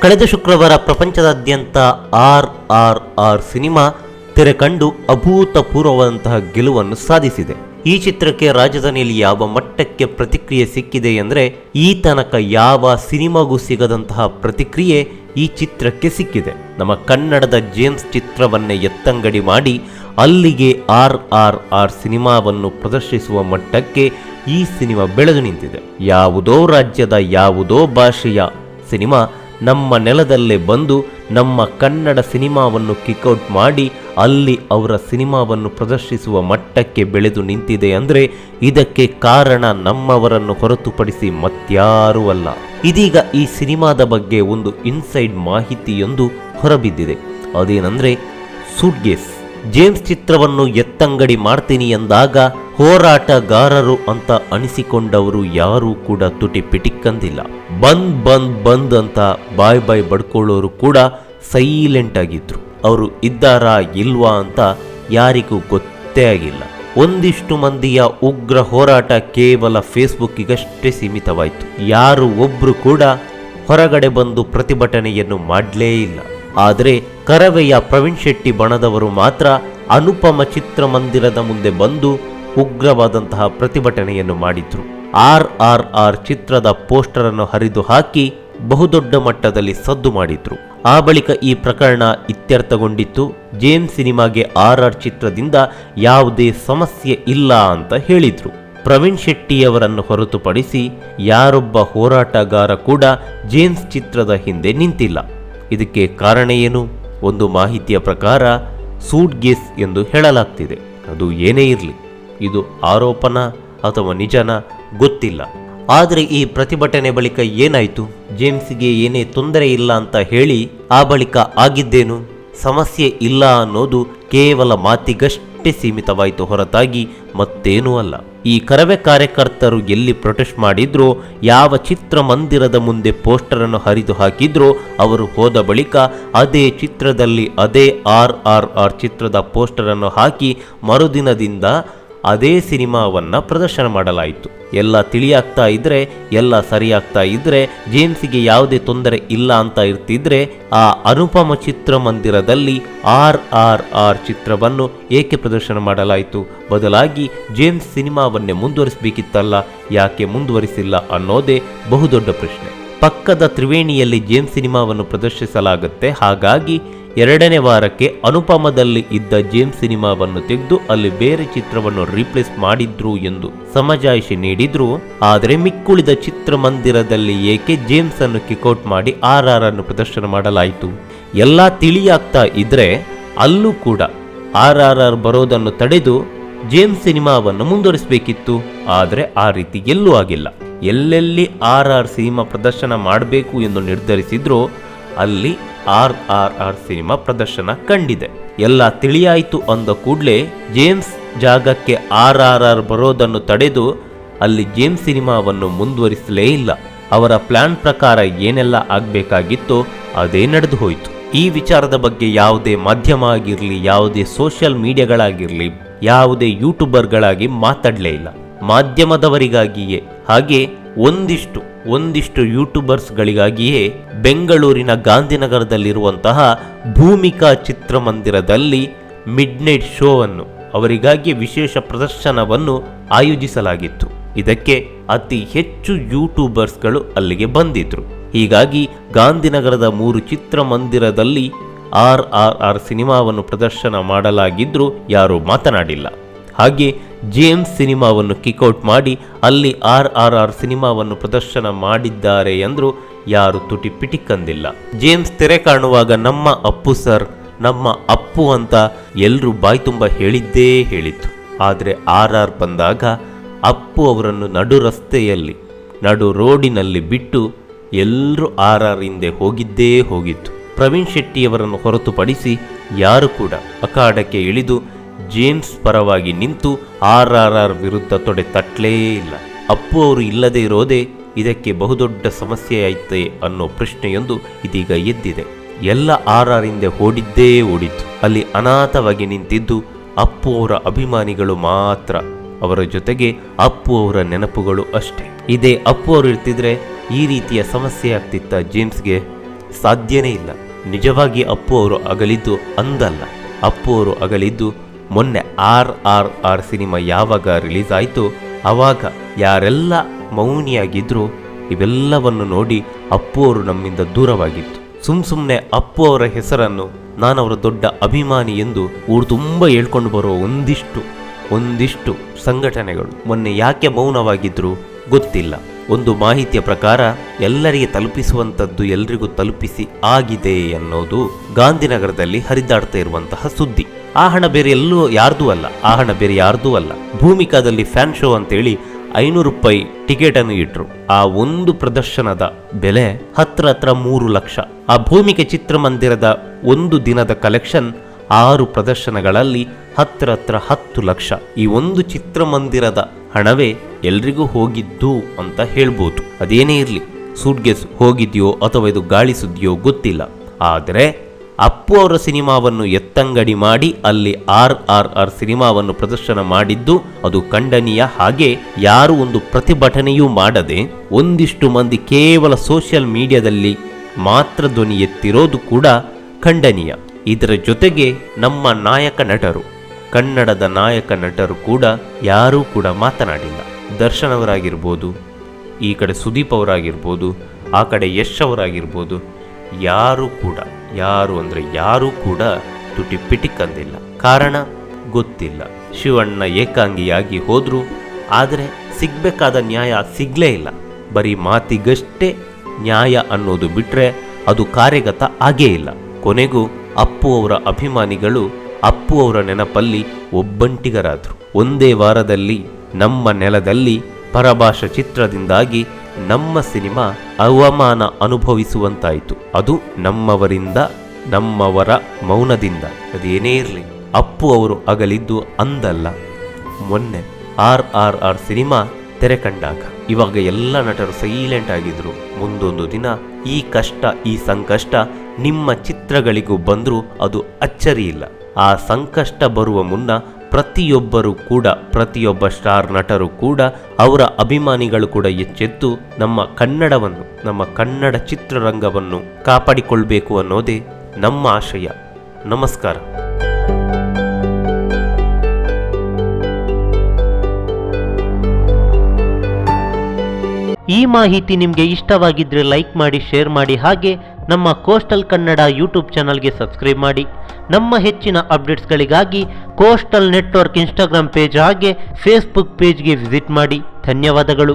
ಕಳೆದ ಶುಕ್ರವಾರ ಪ್ರಪಂಚದಾದ್ಯಂತ RRR ಸಿನಿಮಾ ತೆರೆ ಕಂಡು ಅಭೂತಪೂರ್ವವಾದಂತಹ ಗೆಲುವನ್ನು ಸಾಧಿಸಿದೆ. ಈ ಚಿತ್ರಕ್ಕೆ ರಾಜಧಾನಿಯಲ್ಲಿ ಯಾವ ಮಟ್ಟಕ್ಕೆ ಪ್ರತಿಕ್ರಿಯೆ ಸಿಕ್ಕಿದೆ ಎಂದರೆ, ಈ ತನಕ ಯಾವ ಸಿನಿಮಾಗೂ ಸಿಗದಂತಹ ಪ್ರತಿಕ್ರಿಯೆ ಈ ಚಿತ್ರಕ್ಕೆ ಸಿಕ್ಕಿದೆ. ನಮ್ಮ ಕನ್ನಡದ ಜೇಮ್ಸ್ ಚಿತ್ರವನ್ನೇ ಎತ್ತಂಗಡಿ ಮಾಡಿ ಅಲ್ಲಿಗೆ RRR ಸಿನಿಮಾವನ್ನು ಪ್ರದರ್ಶಿಸುವ ಮಟ್ಟಕ್ಕೆ ಈ ಸಿನಿಮಾ ಬೆಳೆದು ನಿಂತಿದೆ. ಯಾವುದೋ ರಾಜ್ಯದ ಯಾವುದೋ ಭಾಷೆಯ ಸಿನಿಮಾ ನಮ್ಮ ನೆಲದಲ್ಲೇ ಬಂದು ನಮ್ಮ ಕನ್ನಡ ಸಿನಿಮಾವನ್ನು ಕಿಕ್ಔಟ್ ಮಾಡಿ ಅಲ್ಲಿ ಅವರ ಸಿನಿಮಾವನ್ನು ಪ್ರದರ್ಶಿಸುವ ಮಟ್ಟಕ್ಕೆ ಬೆಳೆದು ನಿಂತಿದೆ ಅಂದರೆ ಇದಕ್ಕೆ ಕಾರಣ ನಮ್ಮವರನ್ನು ಹೊರತುಪಡಿಸಿ ಮತ್ಯಾರೂ ಅಲ್ಲ. ಇದೀಗ ಈ ಸಿನಿಮಾದ ಬಗ್ಗೆ ಒಂದು ಇನ್ಸೈಡ್ ಮಾಹಿತಿಯೊಂದು ಹೊರಬಿದ್ದಿದೆ. ಅದೇನೆಂದರೆ, ಸೂಟ್ಕೇಸ್ ಜೇಮ್ಸ್ ಚಿತ್ರವನ್ನು ಎತ್ತಂಗಡಿ ಮಾಡ್ತೀನಿ ಎಂದಾಗ ಹೋರಾಟಗಾರರು ಅಂತ ಅನಿಸಿಕೊಂಡವರು ಯಾರೂ ಕೂಡ ತುಟಿ ಪಿಟಿಕ್ಕಂದಿಲ್ಲ. ಬಂದ್ ಅಂತ ಬಾಯ್ ಬಡ್ಕೊಳ್ಳೋರು ಕೂಡ ಸೈಲೆಂಟ್ ಆಗಿದ್ರು. ಅವರು ಇದ್ದಾರಾ ಇಲ್ವಾ ಅಂತ ಯಾರಿಗೂ ಗೊತ್ತೇ ಆಗಿಲ್ಲ. ಒಂದಿಷ್ಟು ಮಂದಿಯ ಉಗ್ರ ಹೋರಾಟ ಕೇವಲ ಫೇಸ್ಬುಕ್ಕಿಗಷ್ಟೇ ಸೀಮಿತವಾಯಿತು. ಯಾರು ಒಬ್ರು ಕೂಡ ಹೊರಗಡೆ ಬಂದು ಪ್ರತಿಭಟನೆಯನ್ನು ಮಾಡಲೇ ಇಲ್ಲ. ಆದರೆ ಕರವೆಯ ಪ್ರವೀಣ್ ಶೆಟ್ಟಿ ಬಣದವರು ಮಾತ್ರ ಅನುಪಮ ಚಿತ್ರಮಂದಿರದ ಮುಂದೆ ಬಂದು ಉಗ್ರವಾದಂತಹ ಪ್ರತಿಭಟನೆಯನ್ನು ಮಾಡಿದ್ರು. RRR ಚಿತ್ರದ ಪೋಸ್ಟರ್ ಅನ್ನು ಹರಿದು ಹಾಕಿ ಬಹುದೊಡ್ಡ ಮಟ್ಟದಲ್ಲಿ ಸದ್ದು ಮಾಡಿದ್ರು. ಆ ಬಳಿಕ ಈ ಪ್ರಕರಣ ಇತ್ಯರ್ಥಗೊಂಡಿತ್ತು. ಜೇಮ್ಸ್ ಸಿನಿಮಾಗೆ RR ಚಿತ್ರದಿಂದ ಯಾವುದೇ ಸಮಸ್ಯೆ ಇಲ್ಲ ಅಂತ ಹೇಳಿದ್ರು. ಪ್ರವೀಣ್ ಶೆಟ್ಟಿಯವರನ್ನು ಹೊರತುಪಡಿಸಿ ಯಾರೊಬ್ಬ ಹೋರಾಟಗಾರ ಕೂಡ ಜೇಮ್ಸ್ ಚಿತ್ರದ ಹಿಂದೆ ನಿಂತಿಲ್ಲ. ಇದಕ್ಕೆ ಕಾರಣ ಏನು? ಒಂದು ಮಾಹಿತಿಯ ಪ್ರಕಾರ ಸೂಟ್ಕೇಸ್ ಎಂದು ಹೇಳಲಾಗ್ತಿದೆ. ಅದು ಏನೇ ಇರಲಿ, ಇದು ಆರೋಪನ ಅಥವಾ ನಿಜನ ಗೊತ್ತಿಲ್ಲ. ಆದರೆ ಈ ಪ್ರತಿಭಟನೆ ಬಳಿಕ ಏನಾಯಿತು? ಜೇಮ್ಸ್ಗೆ ಏನೇ ತೊಂದರೆ ಇಲ್ಲ ಅಂತ ಹೇಳಿ ಆ ಬಳಿಕ ಆಗಿದ್ದೇನು? ಸಮಸ್ಯೆ ಇಲ್ಲ ಅನ್ನೋದು ಕೇವಲ ಮಾತಿಗಷ್ಟೇ ಸೀಮಿತವಾಯಿತು ಹೊರತಾಗಿ ಮತ್ತೇನೂ ಅಲ್ಲ. ಈ ಕರವೇ ಕಾರ್ಯಕರ್ತರು ಎಲ್ಲಿ ಪ್ರೊಟೆಸ್ಟ್ ಮಾಡಿದ್ರೋ, ಯಾವ ಚಿತ್ರಮಂದಿರದ ಮುಂದೆ ಪೋಸ್ಟರ್ ಅನ್ನು ಹರಿದು ಹಾಕಿದ್ರೋ, ಅವರು ಹೋದ ಬಳಿಕ ಅದೇ ಚಿತ್ರದಲ್ಲಿ ಅದೇ RRR ಚಿತ್ರದ ಪೋಸ್ಟರ್ ಅನ್ನು ಹಾಕಿ ಮರುದಿನದಿಂದ ಅದೇ ಸಿನಿಮಾವನ್ನ ಪ್ರದರ್ಶನ ಮಾಡಲಾಯಿತು. ಎಲ್ಲ ತಿಳಿಯಾಗ್ತಾ ಇದ್ರೆ, ಎಲ್ಲ ಸರಿಯಾಗ್ತಾ ಇದ್ರೆ, ಜೇಮ್ಸ್ಗೆ ಯಾವುದೇ ತೊಂದರೆ ಇಲ್ಲ ಅಂತ ಇರ್ತಿದ್ರೆ ಆ ಅನುಪಮ ಚಿತ್ರಮಂದಿರದಲ್ಲಿ RRR ಚಿತ್ರವನ್ನು ಏಕೆ ಪ್ರದರ್ಶನ ಮಾಡಲಾಯಿತು? ಬದಲಾಗಿ ಜೇಮ್ಸ್ ಸಿನಿಮಾವನ್ನೇ ಮುಂದುವರಿಸಬೇಕಿತ್ತಲ್ಲ, ಯಾಕೆ ಮುಂದುವರಿಸಿಲ್ಲ ಅನ್ನೋದೇ ಬಹುದೊಡ್ಡ ಪ್ರಶ್ನೆ. ಪಕ್ಕದ ತ್ರಿವೇಣಿಯಲ್ಲಿ ಜೇಮ್ಸ್ ಸಿನಿಮಾವನ್ನು ಪ್ರದರ್ಶಿಸಲಾಗುತ್ತೆ. ಹಾಗಾಗಿ ಎರಡನೇ ವಾರಕ್ಕೆ ಅನುಪಮದಲ್ಲಿ ಇದ್ದ ಜೇಮ್ಸ್ ಸಿನಿಮಾವನ್ನು ತೆಗೆದು ಅಲ್ಲಿ ಬೇರೆ ಚಿತ್ರವನ್ನು ರೀಪ್ಲೇಸ್ ಮಾಡಿದ್ರು ಎಂದು ಸಮಜಾಯಿಷಿ ನೀಡಿದ್ರು. ಆದರೆ ಮಿಕ್ಕುಳಿದ ಚಿತ್ರಮಂದಿರದಲ್ಲಿ ಏಕೆ ಜೇಮ್ಸ್ ಅನ್ನು ಕಿಕ್ಔಟ್ ಮಾಡಿ RR ಅನ್ನು ಪ್ರದರ್ಶನ ಮಾಡಲಾಯಿತು? ಎಲ್ಲ ತಿಳಿಯಾಗ್ತಾ ಇದ್ರೆ ಅಲ್ಲೂ ಕೂಡ RRR ಬರೋದನ್ನು ತಡೆದು ಜೇಮ್ಸ್ ಸಿನಿಮಾವನ್ನು ಮುಂದುವರಿಸಬೇಕಿತ್ತು. ಆದರೆ ಆ ರೀತಿ ಎಲ್ಲೂ ಆಗಿಲ್ಲ. ಎಲ್ಲೆಲ್ಲಿ RR ಸಿನಿಮಾ ಪ್ರದರ್ಶನ ಮಾಡಬೇಕು ಎಂದು ನಿರ್ಧರಿಸಿದ್ರೋ ಅಲ್ಲಿ RRR ಸಿನಿಮಾ ಪ್ರದರ್ಶನ ಕಂಡಿದೆ. ಎಲ್ಲ ತಿಳಿಯಾಯಿತು ಅಂದ ಕೂಡಲೇ ಜೇಮ್ಸ್ ಜಾಗಕ್ಕೆ RRR ಬರೋದನ್ನು ತಡೆದು ಅಲ್ಲಿ ಜೇಮ್ಸ್ ಸಿನಿಮಾವನ್ನು ಮುಂದುವರಿಸಲೇ ಇಲ್ಲ. ಅವರ ಪ್ಲಾನ್ ಪ್ರಕಾರ ಏನೆಲ್ಲ ಆಗಬೇಕಾಗಿತ್ತೋ ಅದೇ ನಡೆದು ಹೋಯಿತು. ಈ ವಿಚಾರದ ಬಗ್ಗೆ ಯಾವುದೇ ಮಾಧ್ಯಮ ಆಗಿರಲಿ, ಯಾವುದೇ ಸೋಷಿಯಲ್ ಮೀಡಿಯಾಗಳಾಗಿರಲಿ, ಯಾವುದೇ ಯೂಟ್ಯೂಬರ್ಗಳಾಗಿ ಮಾತಾಡಲೇ ಇಲ್ಲ. ಮಾಧ್ಯಮದವರಿಗಾಗಿಯೇ, ಹಾಗೆ ಒಂದಿಷ್ಟು ಯೂಟ್ಯೂಬರ್ಸ್ಗಳಿಗಾಗಿಯೇ ಬೆಂಗಳೂರಿನ ಗಾಂಧಿನಗರದಲ್ಲಿರುವಂತಹ ಭೂಮಿಕಾ ಚಿತ್ರಮಂದಿರದಲ್ಲಿ ಮಿಡ್ನೈಟ್ ಶೋ ಅನ್ನು, ಅವರಿಗಾಗಿ ವಿಶೇಷ ಪ್ರದರ್ಶನವನ್ನು ಆಯೋಜಿಸಲಾಗಿತ್ತು. ಇದಕ್ಕೆ ಅತಿ ಹೆಚ್ಚು ಯೂಟ್ಯೂಬರ್ಸ್ಗಳು ಅಲ್ಲಿಗೆ ಬಂದಿದ್ರು. ಹೀಗಾಗಿ ಗಾಂಧಿನಗರದ 3 ಚಿತ್ರಮಂದಿರದಲ್ಲಿ RRR ಸಿನಿಮಾವನ್ನು ಪ್ರದರ್ಶನ ಮಾಡಲಾಗಿದ್ರೂ ಯಾರೂ ಮಾತನಾಡಿಲ್ಲ. ಹಾಗೆ ಜೇಮ್ಸ್ ಸಿನಿಮಾವನ್ನು ಕಿಕ್ಔಟ್ ಮಾಡಿ ಅಲ್ಲಿ RRR ಸಿನಿಮಾವನ್ನು ಪ್ರದರ್ಶನ ಮಾಡಿದ್ದಾರೆ ಎಂದರೂ ಯಾರು ತುಟಿ ಪಿಟಿಕ್ಕಂದಿಲ್ಲ. ಜೇಮ್ಸ್ ತೆರೆ ಕಾಣುವಾಗ ನಮ್ಮ ಅಪ್ಪು ಸರ್, ನಮ್ಮ ಅಪ್ಪು ಅಂತ ಎಲ್ಲರೂ ಬಾಯಿ ತುಂಬ ಹೇಳಿದ್ದೇ ಹೇಳಿತ್ತು. ಆದರೆ RR ಬಂದಾಗ ಅಪ್ಪು ಅವರನ್ನು ನಡು ರಸ್ತೆಯಲ್ಲಿ, ನಡು ರೋಡಿನಲ್ಲಿ ಬಿಟ್ಟು ಎಲ್ಲರೂ RR ಹಿಂದೆ ಹೋಗಿದ್ದೇ ಹೋಗಿತ್ತು. ಪ್ರವೀಣ್ ಶೆಟ್ಟಿಯವರನ್ನು ಹೊರತುಪಡಿಸಿ ಯಾರು ಕೂಡ ಅಖಾಡಕ್ಕೆ ಇಳಿದು ಜೇಮ್ಸ್ ಪರವಾಗಿ ನಿಂತು RRR ವಿರುದ್ಧ ತೊಡೆ ತಟ್ಟಲೇ ಇಲ್ಲ. ಅಪ್ಪು ಅವರು ಇಲ್ಲದೆ ಇರೋದೇ ಇದಕ್ಕೆ ಬಹುದೊಡ್ಡ ಸಮಸ್ಯೆ ಐತೆ ಅನ್ನೋ ಪ್ರಶ್ನೆಯೊಂದು ಇದೀಗ ಎದ್ದಿದೆ. ಎಲ್ಲ RR ಹಿಂದೆ ಓಡಿತ್ತು. ಅಲ್ಲಿ ಅನಾಥವಾಗಿ ನಿಂತಿದ್ದು ಅಪ್ಪು ಅವರ ಅಭಿಮಾನಿಗಳು ಮಾತ್ರ. ಅವರ ಜೊತೆಗೆ ಅಪ್ಪು ಅವರ ನೆನಪುಗಳು ಅಷ್ಟೇ. ಇದೇ ಅಪ್ಪು ಅವರು ಇರ್ತಿದ್ರೆ ಈ ರೀತಿಯ ಸಮಸ್ಯೆ ಆಗ್ತಿತ್ತ ಜೇಮ್ಸ್ಗೆ? ಸಾಧ್ಯನೇ ಇಲ್ಲ. ನಿಜವಾಗಿ ಅಪ್ಪು ಅವರು ಅಗಲಿದ್ದು ಅಂದಲ್ಲ. ಅಪ್ಪು ಅವರು ಅಗಲಿದ್ದು ಮೊನ್ನೆ RRR ಸಿನಿಮಾ ಯಾವಾಗ ರಿಲೀಸ್ ಆಯಿತು ಆವಾಗ ಯಾರೆಲ್ಲ ಮೌನಿಯಾಗಿದ್ರು ಇವೆಲ್ಲವನ್ನು ನೋಡಿ ಅಪ್ಪು ಅವರು ನಮ್ಮಿಂದ ದೂರವಾಗಿತ್ತು. ಸುಮ್ಮನೆ ಅಪ್ಪು ಅವರ ಹೆಸರನ್ನು ನಾನವರ ದೊಡ್ಡ ಅಭಿಮಾನಿ ಎಂದು ಊರು ತುಂಬ ಹೇಳ್ಕೊಂಡು ಬರುವ ಒಂದಿಷ್ಟು ಸಂಘಟನೆಗಳು ಮೊನ್ನೆ ಯಾಕೆ ಮೌನವಾಗಿದ್ರು ಗೊತ್ತಿಲ್ಲ. ಒಂದು ಮಾಹಿತಿಯ ಪ್ರಕಾರ ಎಲ್ಲರಿಗೆ ತಲುಪಿಸುವಂಥದ್ದು ಎಲ್ರಿಗೂ ತಲುಪಿಸಿ ಆಗಿದೆ ಅನ್ನೋದು ಗಾಂಧಿನಗರದಲ್ಲಿ ಹರಿದಾಡ್ತಾ ಇರುವಂತಹ ಸುದ್ದಿ. ಆ ಹಣ ಬೇರೆ ಎಲ್ಲೂ ಯಾರ್ದೂ ಅಲ್ಲ. ಭೂಮಿಕಾದಲ್ಲಿ ಫ್ಯಾನ್ ಶೋ ಅಂತೇಳಿ 500 ರೂಪಾಯಿ ಟಿಕೆಟ್ ಅನ್ನು ಇಟ್ರು. ಆ ಒಂದು ಪ್ರದರ್ಶನದ ಬೆಲೆ ಹತ್ರ 3 ಲಕ್ಷ. ಆ ಭೂಮಿಕೆ ಚಿತ್ರಮಂದಿರದ ಒಂದು ದಿನದ ಕಲೆಕ್ಷನ್ 6 ಪ್ರದರ್ಶನಗಳಲ್ಲಿ ಹತ್ರ 10 ಲಕ್ಷ. ಈ ಒಂದು ಚಿತ್ರಮಂದಿರದ ಹಣವೇ ಎಲ್ರಿಗೂ ಹೋಗಿದ್ದು ಅಂತ ಹೇಳ್ಬೋದು. ಅದೇನೇ ಇರಲಿ, ಸೂಟ್ಗೇಸ್ ಹೋಗಿದ್ಯೋ ಅಥವಾ ಇದು ಗಾಳಿ ಸುದ್ದಿಯೋ ಗೊತ್ತಿಲ್ಲ. ಆದರೆ ಅಪ್ಪು ಅವರ ಸಿನಿಮಾವನ್ನು ಎತ್ತಂಗಡಿ ಮಾಡಿ ಅಲ್ಲಿ RRR ಸಿನಿಮಾವನ್ನು ಪ್ರದರ್ಶನ ಮಾಡಿದ್ದು ಅದು ಖಂಡನೀಯ. ಹಾಗೆ ಯಾರು ಒಂದು ಪ್ರತಿಭಟನೆಯೂ ಮಾಡದೆ ಒಂದಿಷ್ಟು ಮಂದಿ ಕೇವಲ ಸೋಷಿಯಲ್ ಮೀಡಿಯಾದಲ್ಲಿ ಮಾತ್ರ ಧ್ವನಿ ಎತ್ತಿರೋದು ಕೂಡ ಖಂಡನೀಯ. ಇದರ ಜೊತೆಗೆ ನಮ್ಮ ನಾಯಕ ನಟರು, ಕನ್ನಡದ ನಾಯಕ ನಟರು ಕೂಡ ಯಾರೂ ಕೂಡ ಮಾತನಾಡಿಲ್ಲ. ದರ್ಶನ್ ಅವರಾಗಿರ್ಬೋದು, ಈ ಕಡೆ ಸುದೀಪ್ ಅವರಾಗಿರ್ಬೋದು, ಆ ಕಡೆ ಯಶ್ ಅವರಾಗಿರ್ಬೋದು, ಯಾರು ಕೂಡ ತುಟಿ ಪಿಟಿಕ್ ಅಂದಿಲ್ಲ. ಕಾರಣ ಗೊತ್ತಿಲ್ಲ. ಶಿವಣ್ಣ ಏಕಾಂಗಿಯಾಗಿ ಹೋದ್ರು, ಆದರೆ ಸಿಗ್ಬೇಕಾದ ನ್ಯಾಯ ಸಿಗ್ಲೇ ಇಲ್ಲ. ಬರೀ ಮಾತಿಗಷ್ಟೇ ನ್ಯಾಯ ಅನ್ನೋದು ಬಿಟ್ರೆ ಅದು ಕಾರ್ಯಗತ ಆಗೇ ಇಲ್ಲ. ಕೊನೆಗೂ ಅಪ್ಪು ಅವರ ಅಭಿಮಾನಿಗಳು ಅಪ್ಪು ಅವರ ನೆನಪಲ್ಲಿ ಒಬ್ಬಂಟಿಗರಾದ್ರು. ಒಂದೇ ವಾರದಲ್ಲಿ ನಮ್ಮ ನೆಲದಲ್ಲಿ ಪರಭಾಷಾ ಚಿತ್ರದಿಂದಾಗಿ ನಮ್ಮ ಸಿನಿಮಾ ಅವಮಾನ ಅನುಭವಿಸುವಂತಾಯಿತು. ಅದು ನಮ್ಮವರ ಮೌನದಿಂದ. ಅದೇನೇ ಇರಲಿ, ಅಪ್ಪು ಅವರು ಅಗಲಿದ್ದು ಅಂದಲ್ಲ. ಮೊನ್ನೆ RRR ಸಿನಿಮಾ ತೆರೆ ಕಂಡಾಗ ಇವಾಗ ಎಲ್ಲ ನಟರು ಸೈಲೆಂಟ್ ಆಗಿದ್ರು. ಮುಂದೊಂದು ದಿನ ಈ ಕಷ್ಟ, ಈ ಸಂಕಷ್ಟ ನಿಮ್ಮ ಚಿತ್ರಗಳಿಗೂ ಬಂದರೂ ಅದು ಅಚ್ಚರಿ ಇಲ್ಲ. ಆ ಸಂಕಷ್ಟ ಬರುವ ಮುನ್ನ ಪ್ರತಿಯೊಬ್ಬ ಸ್ಟಾರ್ ನಟರು ಕೂಡ, ಅವರ ಅಭಿಮಾನಿಗಳು ಕೂಡ ಎಚ್ಚೆತ್ತು ನಮ್ಮ ಕನ್ನಡವನ್ನು, ನಮ್ಮ ಕನ್ನಡ ಚಿತ್ರರಂಗವನ್ನು ಕಾಪಾಡಿಕೊಳ್ಬೇಕು ಅನ್ನೋದೇ ನಮ್ಮ ಆಶಯ. ನಮಸ್ಕಾರ. ಈ ಮಾಹಿತಿ ನಿಮಗೆ ಇಷ್ಟವಾಗಿದ್ದರೆ ಲೈಕ್ ಮಾಡಿ, ಶೇರ್ ಮಾಡಿ. ಹಾಗೆ ನಮ್ಮ ಕೋಸ್ಟಲ್ ಕನ್ನಡ ಯೂಟ್ಯೂಬ್ ಚಾನಲ್ಗೆ ಸಬ್ಸ್ಕ್ರೈಬ್ ಮಾಡಿ. ನಮ್ಮ ಹೆಚ್ಚಿನ ಅಪ್ಡೇಟ್ಸ್ಗಳಿಗಾಗಿ ಕೋಸ್ಟಲ್ ನೆಟ್ವರ್ಕ್ ಇನ್ಸ್ಟಾಗ್ರಾಮ್ ಪೇಜ್ ಹಾಗೆ ಫೇಸ್ಬುಕ್ ಪೇಜ್ಗೆ ವಿಸಿಟ್ ಮಾಡಿ. ಧನ್ಯವಾದಗಳು.